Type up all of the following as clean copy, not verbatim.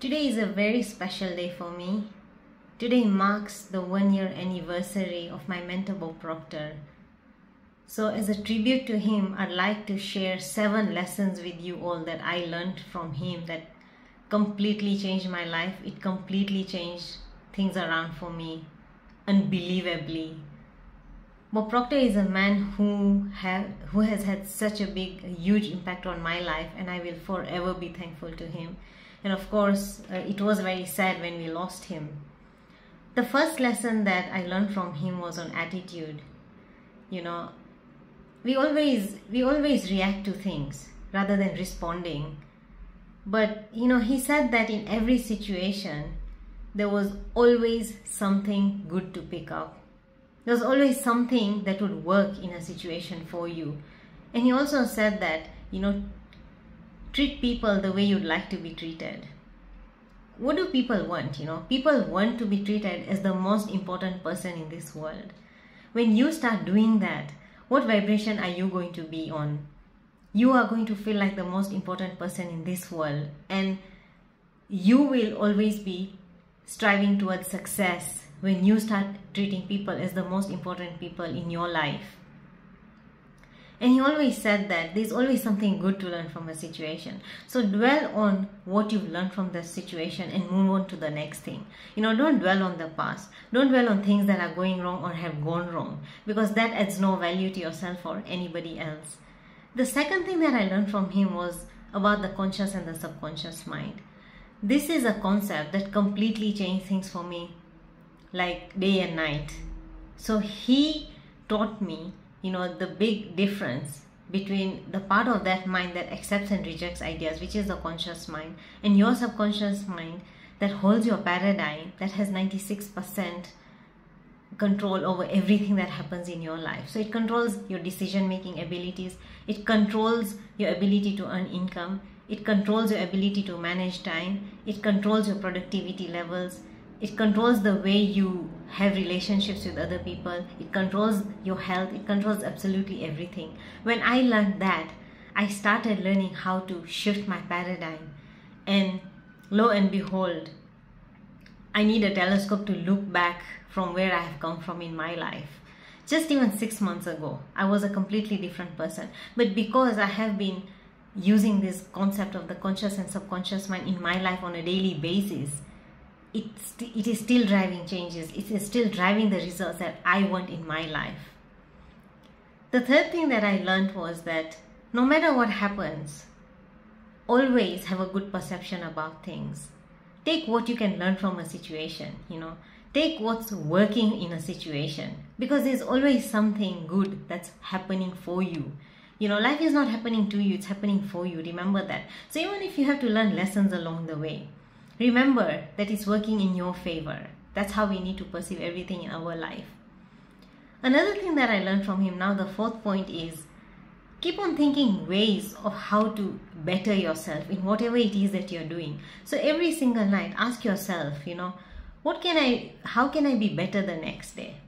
Today is a very special day for me. Today marks the 1-year anniversary of my mentor Bob Proctor. So as a tribute to him, I'd like to share 7 lessons with you all that I learned from him that completely changed my life. It completely changed things around for me, unbelievably. Bob Proctor is a man who has had such a huge impact on my life, and I will forever be thankful to him. And of course, it was very sad when we lost him. The first lesson that I learned from him was on attitude. You know, we always react to things rather than responding. But you know, he said that in every situation, there was always something good to pick up. There was always something that would work in a situation for you. And he also said that, you know, treat people the way you'd like to be treated. What do people want? You know, people want to be treated as the most important person in this world. When you start doing that, what vibration are you going to be on? You are going to feel like the most important person in this world, and you will always be striving towards success when you start treating people as the most important people in your life. And he always said that there's always something good to learn from a situation. So dwell on what you've learned from the situation and move on to the next thing. You know, don't dwell on the past. Don't dwell on things that are going wrong or have gone wrong, because that adds no value to yourself or anybody else. The second thing that I learned from him was about the conscious and the subconscious mind. This is a concept that completely changed things for me, like day and night. So he taught me, you know, the big difference between the part of that mind that accepts and rejects ideas, which is the conscious mind, and your subconscious mind that holds your paradigm, that has 96% control over everything that happens in your life. So it controls your decision-making abilities, it controls your ability to earn income, it controls your ability to manage time, it controls your productivity levels, it controls the way you have relationships with other people, it controls your health, it controls absolutely everything. When I learned that, I started learning how to shift my paradigm, and lo and behold, I need a telescope to look back from where I have come from in my life. Just even 6 months ago, I was a completely different person. But because I have been using this concept of the conscious and subconscious mind in my life on a daily basis, it is still driving changes. It is still driving the results that I want in my life. The third thing that I learned was that no matter what happens, always have a good perception about things. Take what you can learn from a situation, you know. Take what's working in a situation, because there's always something good that's happening for you. You know, life is not happening to you, it's happening for you. Remember that. So even if you have to learn lessons along the way, remember that it's working in your favor. That's how we need to perceive everything in our life. Another thing that I learned from him, now the fourth point, is keep on thinking ways of how to better yourself in whatever it is that you're doing. So every single night, ask yourself, you know, how can I be better the next day?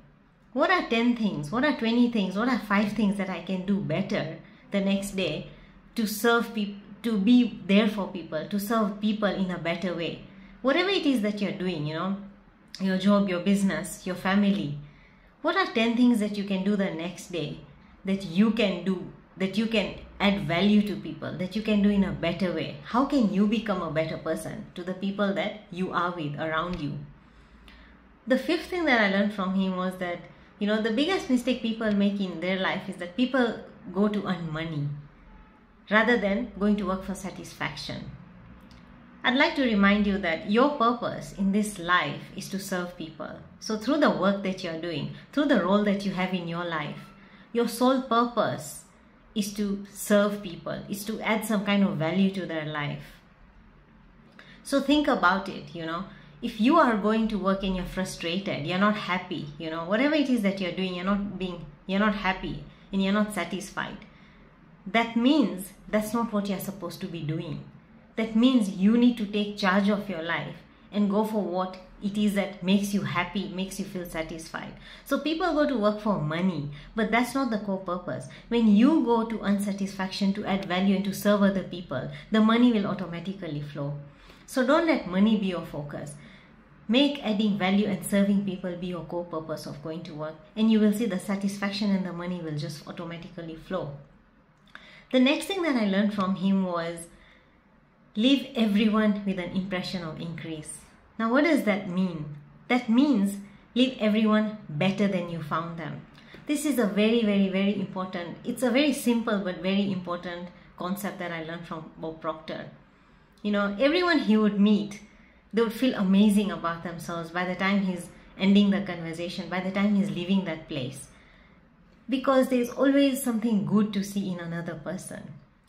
What are 10 things? What are 20 things? What are 5 things that I can do better the next day to serve people, to be there for people, to serve people in a better way? Whatever it is that you're doing, you know, your job, your business, your family, what are 10 things that you can do the next day that you can do, that you can add value to people, that you can do in a better way? How can you become a better person to the people that you are with around you? The fifth thing that I learned from him was that, you know, the biggest mistake people make in their life is that people go to earn money rather than going to work for satisfaction. I'd like to remind you that your purpose in this life is to serve people. So through the work that you're doing, through the role that you have in your life, your sole purpose is to serve people, is to add some kind of value to their life. So think about it, you know. If you are going to work and you're frustrated, you're not happy, you know, whatever it is that you're doing, you're not happy and you're not satisfied, that means that's not what you're supposed to be doing. That means you need to take charge of your life and go for what it is that makes you happy, makes you feel satisfied. So people go to work for money, but that's not the core purpose. When you go to unsatisfaction to add value and to serve other people, the money will automatically flow. So don't let money be your focus. Make adding value and serving people be your core purpose of going to work, and you will see the satisfaction and the money will just automatically flow. The next thing that I learned from him was leave everyone with an impression of increase. Now, what does that mean? That means leave everyone better than you found them. This is a very, very, very important, it's a very simple but very important concept that I learned from Bob Proctor. You know, everyone he would meet, they would feel amazing about themselves by the time he's ending the conversation, by the time he's leaving that place. Because there's always something good to see in another person.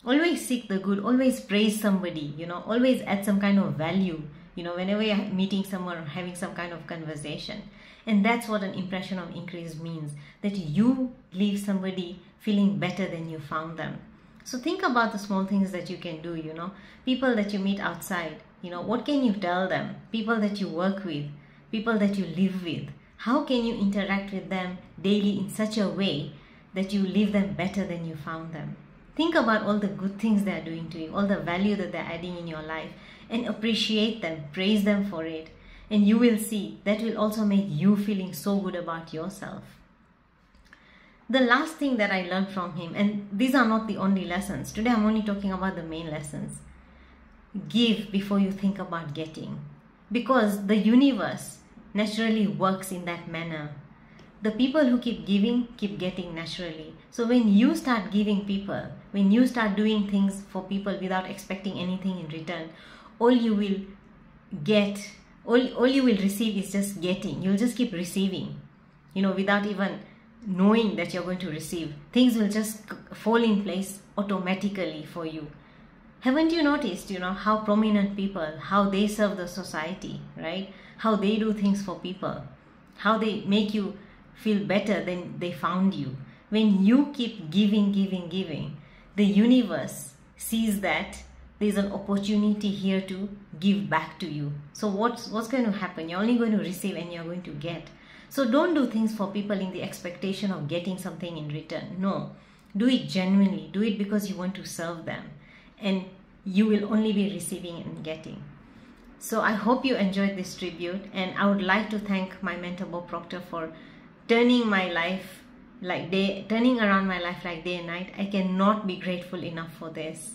Always seek the good, always praise somebody, you know, always add some kind of value, you know, whenever you're meeting someone or having some kind of conversation. And that's what an impression of increase means, that you leave somebody feeling better than you found them. So think about the small things that you can do, you know, people that you meet outside, you know, what can you tell them? People that you work with, people that you live with, how can you interact with them daily in such a way that you leave them better than you found them? Think about all the good things they are doing to you, all the value that they're adding in your life, and appreciate them, praise them for it. And you will see that will also make you feeling so good about yourself. The last thing that I learned from him, and these are not the only lessons, today I'm only talking about the main lessons. Give before you think about getting, because the universe naturally works in that manner. The people who keep giving keep getting naturally. So when you start giving people, when you start doing things for people without expecting anything in return, all you will get, all you will receive is just getting. You'll just keep receiving, you know, without even knowing that you're going to receive. Things will just fall in place automatically for you. Haven't you noticed, you know, how prominent people, how they serve the society, right? How they do things for people, how they make you feel better than they found you. When you keep giving, the universe sees that there's an opportunity here to give back to you. So what's going to happen? You're only going to receive and you're going to get. So don't do things for people in the expectation of getting something in return. No, do it genuinely. Do it because you want to serve them. And you will only be receiving and getting. So I hope you enjoyed this tribute, and I would like to thank my mentor Bob Proctor for turning around my life like day and night. I cannot be grateful enough for this.